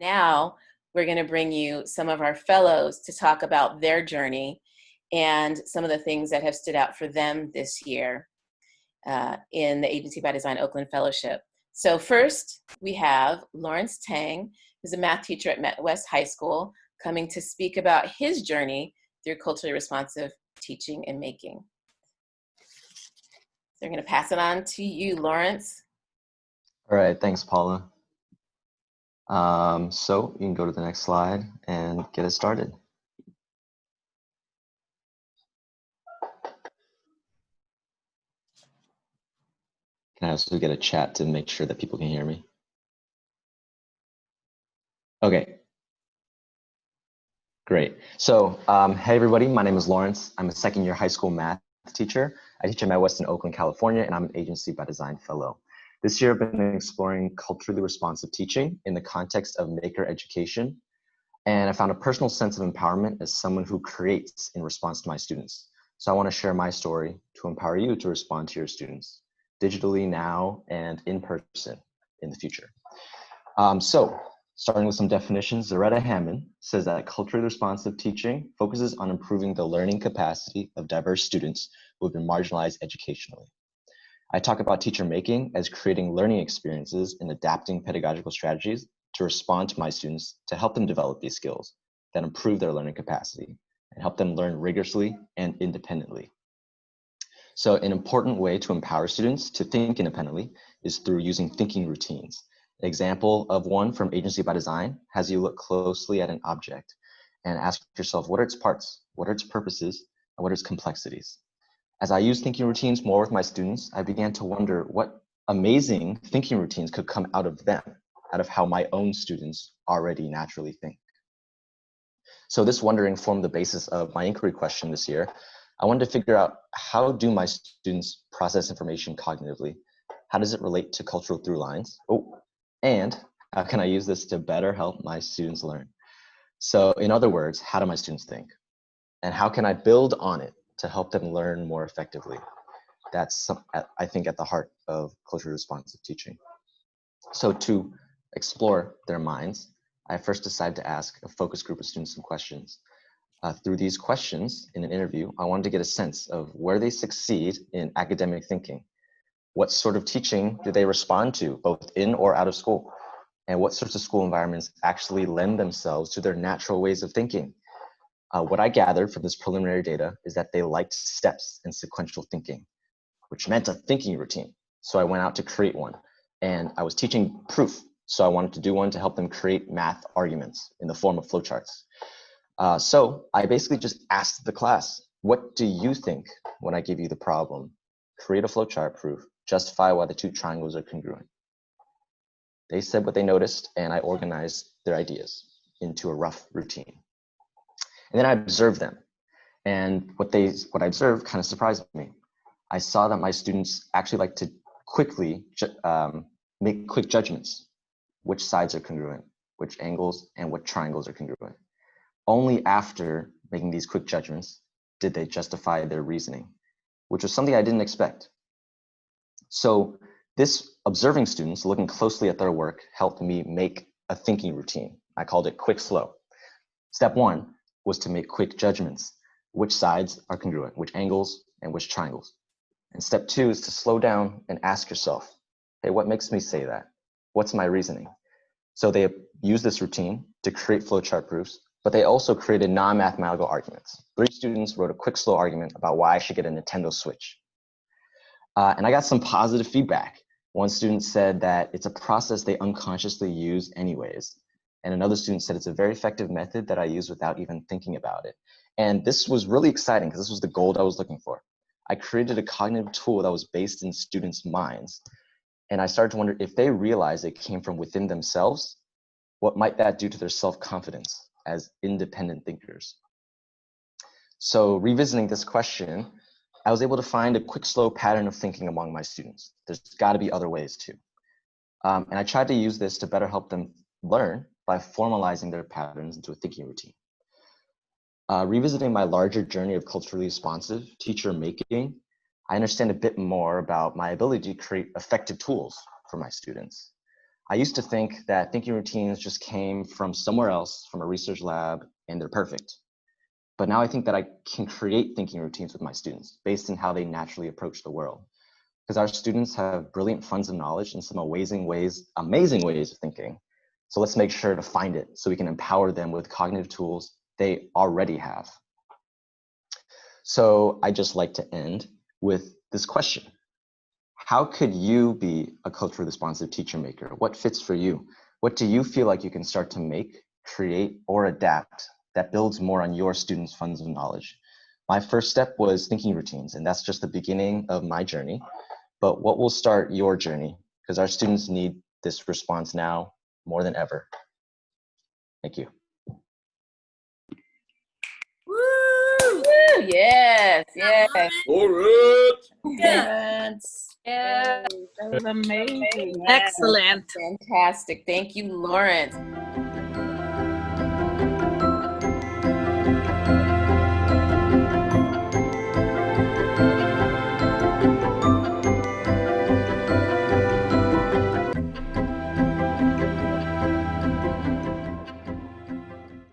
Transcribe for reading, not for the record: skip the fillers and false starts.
Now, we're going to bring you some of our fellows to talk about their journey and some of the things that have stood out for them this year in the Agency by Design Oakland Fellowship. So first, we have Lawrence Tang, who's a math teacher at Met West High School, coming to speak about his journey through culturally responsive teaching and making. So I'm going to pass it on to you, Lawrence. All right, thanks, Paula. So you can go to the next slide and get it started. Can I also get a chat to make sure that people can hear me? Okay. Great. So, hey everybody, my name is Lawrence. I'm a second-year high school math teacher. I teach at Met West in Oakland, California, and I'm an Agency by Design fellow. This year, I've been exploring culturally responsive teaching in the context of maker education, and I found a personal sense of empowerment as someone who creates in response to my students. So I want to share my story to empower you to respond to your students, digitally now and in person in the future. Starting with some definitions, Zaretta Hammond says that culturally responsive teaching focuses on improving the learning capacity of diverse students who have been marginalized educationally. I talk about teacher making as creating learning experiences and adapting pedagogical strategies to respond to my students to help them develop these skills that improve their learning capacity and help them learn rigorously and independently. So an important way to empower students to think independently is through using thinking routines. An example of one from Agency by Design has you look closely at an object and ask yourself, what are its parts, what are its purposes, and what are its complexities? As I use thinking routines more with my students, I began to wonder what amazing thinking routines could come out of them, out of how my own students already naturally think. So this wondering formed the basis of my inquiry question this year. I wanted to figure out, how do my students process information cognitively? How does it relate to cultural through lines? And how can I use this to better help my students learn? So in other words, how do my students think? And how can I build on it to help them learn more effectively? That's, I think, at the heart of culturally responsive teaching. So to explore their minds, I first decided to ask a focus group of students some questions. Through these questions in an interview, I wanted to get a sense of where they succeed in academic thinking. What sort of teaching do they respond to, both in or out of school? And what sorts of school environments actually lend themselves to their natural ways of thinking? What I gathered from this preliminary data is that they liked steps and sequential thinking, which meant a thinking routine. So I went out to create one. And I was teaching proof, so I wanted to do one to help them create math arguments in the form of flowcharts. So I basically just asked the class, what do you think when I give you the problem? Create a flowchart proof, justify why the two triangles are congruent. They said what they noticed, and I organized their ideas into a rough routine. And then I observed them. And what I observed kind of surprised me. I saw that my students actually like to quickly make quick judgments. Which sides are congruent, which angles, and what triangles are congruent. Only after making these quick judgments did they justify their reasoning, which was something I didn't expect. So this observing students, looking closely at their work, helped me make a thinking routine. I called it quick slow. Step one was to make quick judgments. Which sides are congruent, which angles, and which triangles. And step two is to slow down and ask yourself, hey, what makes me say that? What's my reasoning? So they used this routine to create flowchart proofs, but they also created non-mathematical arguments. 3 students wrote a quick, slow argument about why I should get a Nintendo Switch. And I got some positive feedback. One student said that it's a process they unconsciously use anyways. And another student said it's a very effective method that I use without even thinking about it. And this was really exciting because this was the gold I was looking for. I created a cognitive tool that was based in students' minds. And I started to wonder, if they realized it came from within themselves, what might that do to their self-confidence as independent thinkers? So revisiting this question, I was able to find a quick, slow pattern of thinking among my students. There's got to be other ways too. And I tried to use this to better help them learn by formalizing their patterns into a thinking routine. Revisiting my larger journey of culturally responsive teacher making, I understand a bit more about my ability to create effective tools for my students. I used to think that thinking routines just came from somewhere else, from a research lab, and they're perfect. But now I think that I can create thinking routines with my students based on how they naturally approach the world. Because our students have brilliant funds of knowledge and some amazing ways of thinking. So let's make sure to find it so we can empower them with cognitive tools they already have. So I just like to end with this question. How could you be a culturally responsive teacher maker? What fits for you? What do you feel like you can start to make, create, or adapt that builds more on your students' funds of knowledge? My first step was thinking routines, and that's just the beginning of my journey. But what will start your journey? Because our students need this response now more than ever. Thank you. Woo! Yes, yes. All right. Yes. Yeah, that was amazing. Yes. Excellent. Fantastic. Thank you, Lawrence.